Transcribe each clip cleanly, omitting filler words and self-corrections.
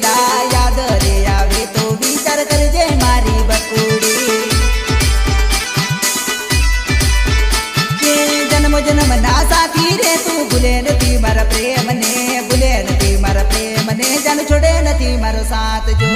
તેલા યાદ રે આવે તો વિચાર કરજે મારી બકુડી કે જન્મ જન્મ ના સાથી રે તું ભૂલે નથી મારા પ્રેમ ને ભૂલે નથી મારા પ્રેમ ને જાન છોડે નથી મારો સાથ જો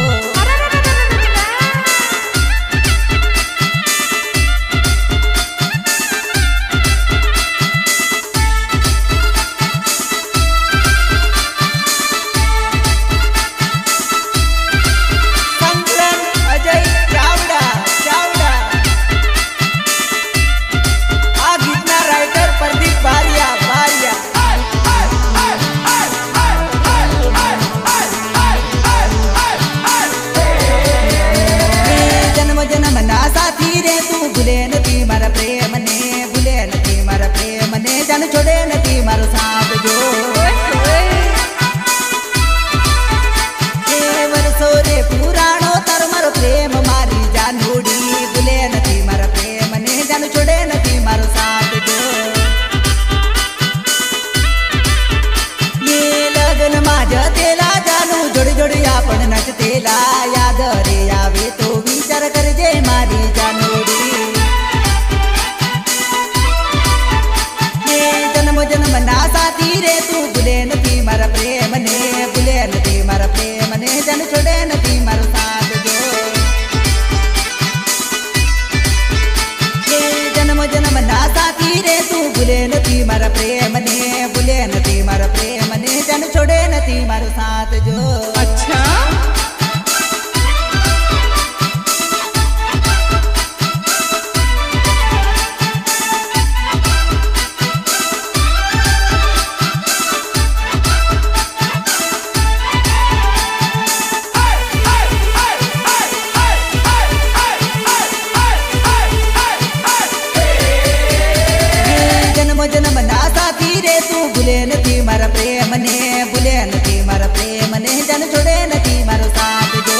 ભૂલે નથી મારા પ્રેમ ને ભૂલે નથી મારા પ્રેમ ને જાન છોડે નથી મારો સાથ જો વર્ષો રે પુરાણો તારો મારો પ્રેમ મારી જાનુડી ભૂલે નથી મારા પ્રેમ ને જાન છોડે નથી મારો સાથ જો લગ્ન માં જતેલા જાનું જોડી જોડી આપણ નચતેલા યાદ રે આવે તો વિચાર કરજે મારી જાનુડી જન્મ ના સાથી રે તું ભૂલે નથી મારા પ્રેમ ને ભૂલે નથી મારા પ્રેમ ને જન છોડે નથી મારો સાથ જો જન્મ જન્મ ના સાથી રે તું ભૂલે નથી મારા પ્રેમ ને ભૂલે નથી મારા પ્રેમ ને જન છોડે નથી મારો સાથ જો અચ્છા જન્મ ના સાથી રે તું ભૂલે નથી મારા પ્રેમ ને ભૂલે નથી મારા પ્રેમ ને જન છોડે નથી મારો સાથ જો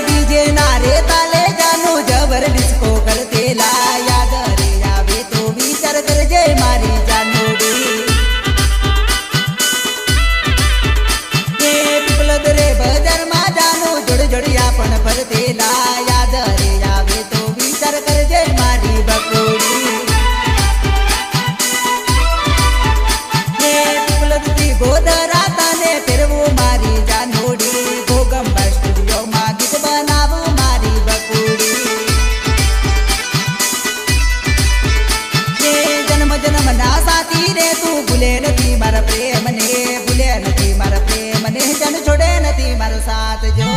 ડીજે ના રે તાલે જાનું જબર ડિસ્કો કરતેલા યાદ રે આવે તો વિચાર કરજે મારી જાનુડી પીપલદ રે બજારમાં જાનું જોડ જોડિયા પણ ફરતેલા યાદ રે આવે તો વિચાર કરજે મારી બકુડી પીપલદથી ગોધરા તને ફેરવું મારી જાનુડી ભોગંબર સ્ટુડિયોમાં ગીત બનાવું મારી બકુડી જન્મ જન્મ ના સાથી રે તું ભૂલે નથી મારા પ્રેમ ને ભૂલે નથી મારા પ્રેમ ને જન છોડે નથી મારો સાથ જો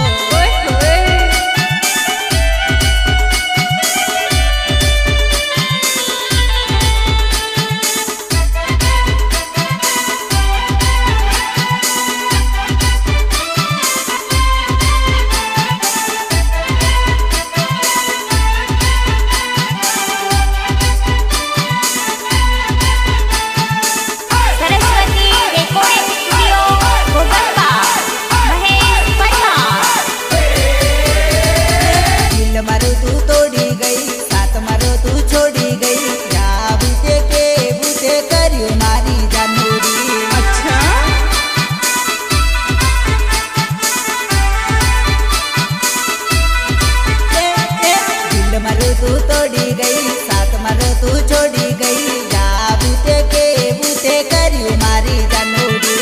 तू तोड़ी गई साथ मारो तू छोड़ी गई जा बूते के बूते करियो मारी जानुडी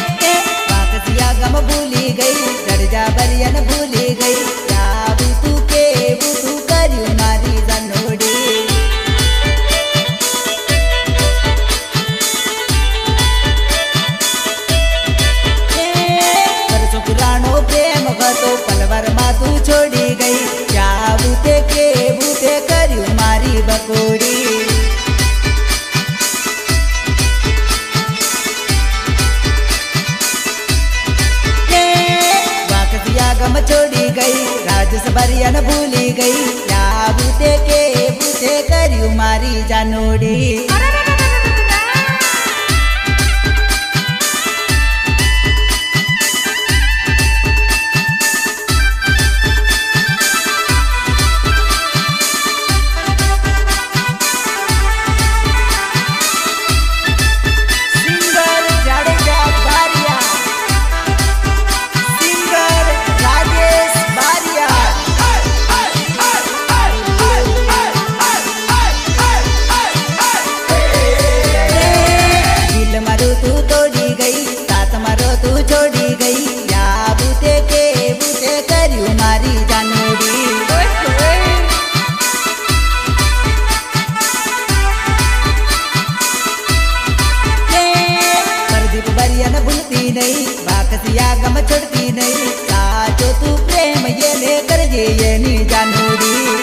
बाकसिया गम भूली गई दर्जा बरियन भूली गई जा बूतू के बूतू करियो मारी जानुडी प्रेम तो पलवर मा तू छोड़ी गई क्या बूते के बूते करियो मारी बकोड़ी वाकसिया गम छोड़ी गई राजस बरियन भूली गई क्या बूते के बूते करियो मारी जानोड़ी કરજે એની જાનુડી.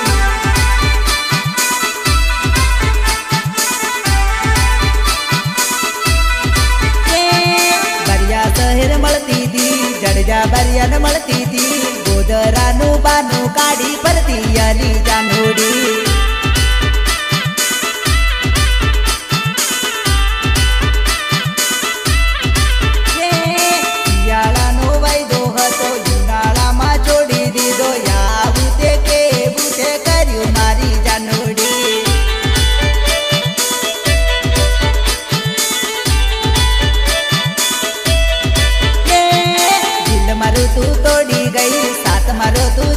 બરિયા શહેર મળતી હતી, જડજા બરિયાને મળતી હતી, ગોધરાનું બાનું કાઢી ફરતી એની જાનુડી. તું તોડી ગઈ સાત મારો તું